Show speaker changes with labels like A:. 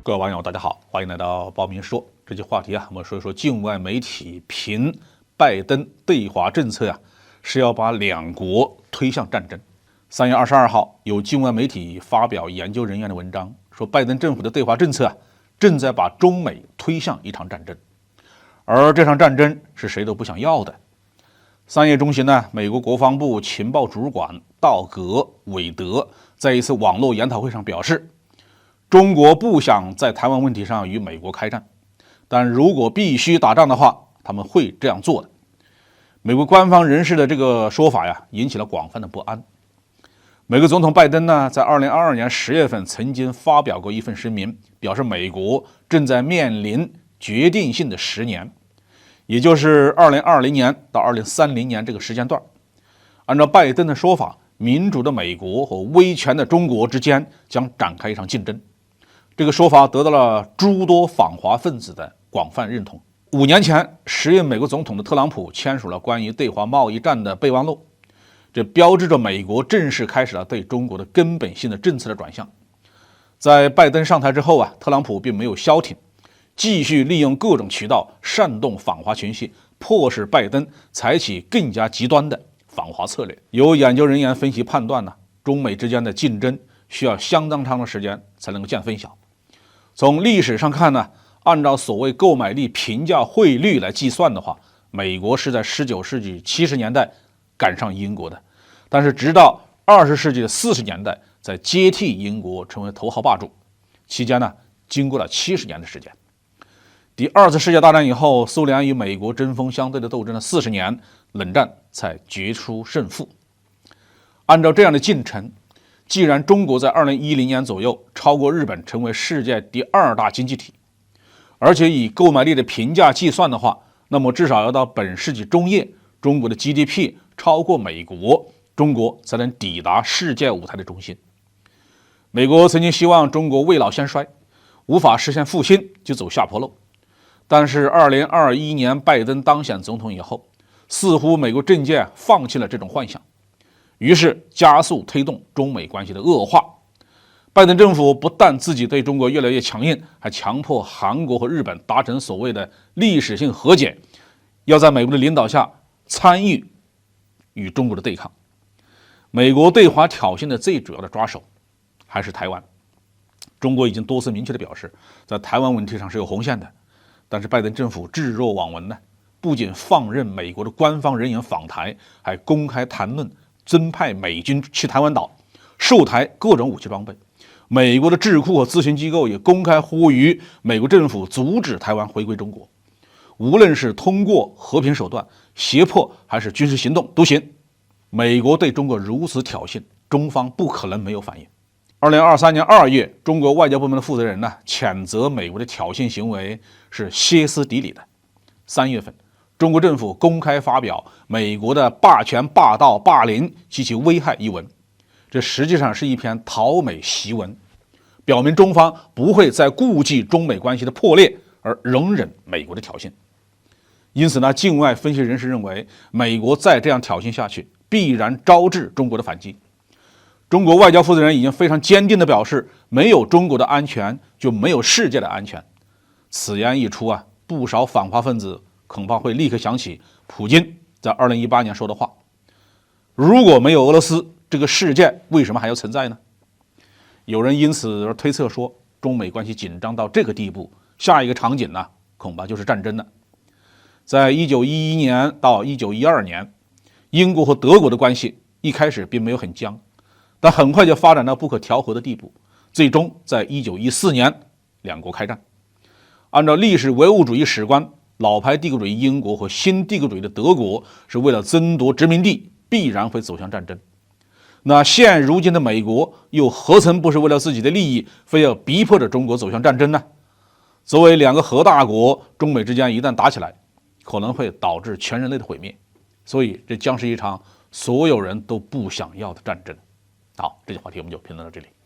A: 各位网友，大家好，欢迎来到包明说。这期话题我们说一说境外媒体评拜登对华政策是要把两国推向战争。3月22号，有境外媒体发表研究人员的文章，说拜登政府的对华政策正在把中美推向一场战争，而这场战争是谁都不想要的。3月中旬美国国防部情报主管道格·韦德在一次网络研讨会上表示，中国不想在台湾问题上与美国开战，但如果必须打仗的话，他们会这样做的。美国官方人士的这个说法引起了广泛的不安。美国总统拜登在2022年10月份曾经发表过一份声明，表示美国正在面临决定性的10年，也就是2020年到2030年这个时间段。按照拜登的说法，民主的美国和威权的中国之间将展开一场竞争。这个说法得到了诸多反华分子的广泛认同。5年前，时任美国总统的特朗普签署了关于对华贸易战的备忘录，这标志着美国正式开始了对中国的根本性的政策的转向。在拜登上台之后特朗普并没有消停，继续利用各种渠道煽动反华情绪，迫使拜登采取更加极端的反华策略。有研究人员分析判断中美之间的竞争需要相当长的时间才能够见分晓。从历史上看按照所谓购买力平价汇率来计算的话，美国是在19世纪70年代赶上英国的，但是直到20世纪的40年代才接替英国成为头号霸主，期间经过了70年的时间。第二次世界大战以后，苏联与美国针锋相对的斗争了40年，冷战才决出胜负。按照这样的进程，既然中国在2010年左右超过日本成为世界第2大经济体，而且以购买力的平价计算的话，那么至少要到本世纪中叶，中国的 GDP 超过美国，中国才能抵达世界舞台的中心。美国曾经希望中国未老先衰，无法实现复兴就走下坡路。但是2021年拜登当选总统以后，似乎美国政界放弃了这种幻想，于是加速推动中美关系的恶化。拜登政府不但自己对中国越来越强硬，还强迫韩国和日本达成所谓的历史性和解，要在美国的领导下参与与中国的对抗。美国对华挑衅的最主要的抓手还是台湾。中国已经多次明确地表示，在台湾问题上是有红线的，但是拜登政府置若罔闻不仅放任美国的官方人员访台，还公开谈论增派美军去台湾岛，售台各种武器装备。美国的智库和咨询机构也公开呼吁美国政府阻止台湾回归中国，无论是通过和平手段、胁迫还是军事行动都行。美国对中国如此挑衅，中方不可能没有反应。2023年2月，中国外交部门的负责人谴责美国的挑衅行为是歇斯底里的。3月份，中国政府公开发表美国的霸权、霸道、霸凌及其危害一文，这实际上是一篇讨美檄文，表明中方不会再顾忌中美关系的破裂而容忍美国的挑衅。因此境外分析人士认为，美国再这样挑衅下去，必然招致中国的反击。中国外交负责人已经非常坚定地表示，没有中国的安全，就没有世界的安全。此言一出不少反华分子恐怕会立刻想起普京在2018年说的话：如果没有俄罗斯，这个世界为什么还要存在呢？有人因此而推测说，中美关系紧张到这个地步，下一个场景恐怕就是战争了。在1911年到1912年，英国和德国的关系一开始并没有很僵，但很快就发展到不可调和的地步，最终在1914年两国开战。按照历史唯物主义史观，老牌帝国主义英国和新帝国主义的德国是为了争夺殖民地，必然会走向战争。那现如今的美国又何曾不是为了自己的利益，非要逼迫着中国走向战争呢？作为两个核大国，中美之间一旦打起来，可能会导致全人类的毁灭，所以这将是一场所有人都不想要的战争。好，这句话题我们就评论到这里。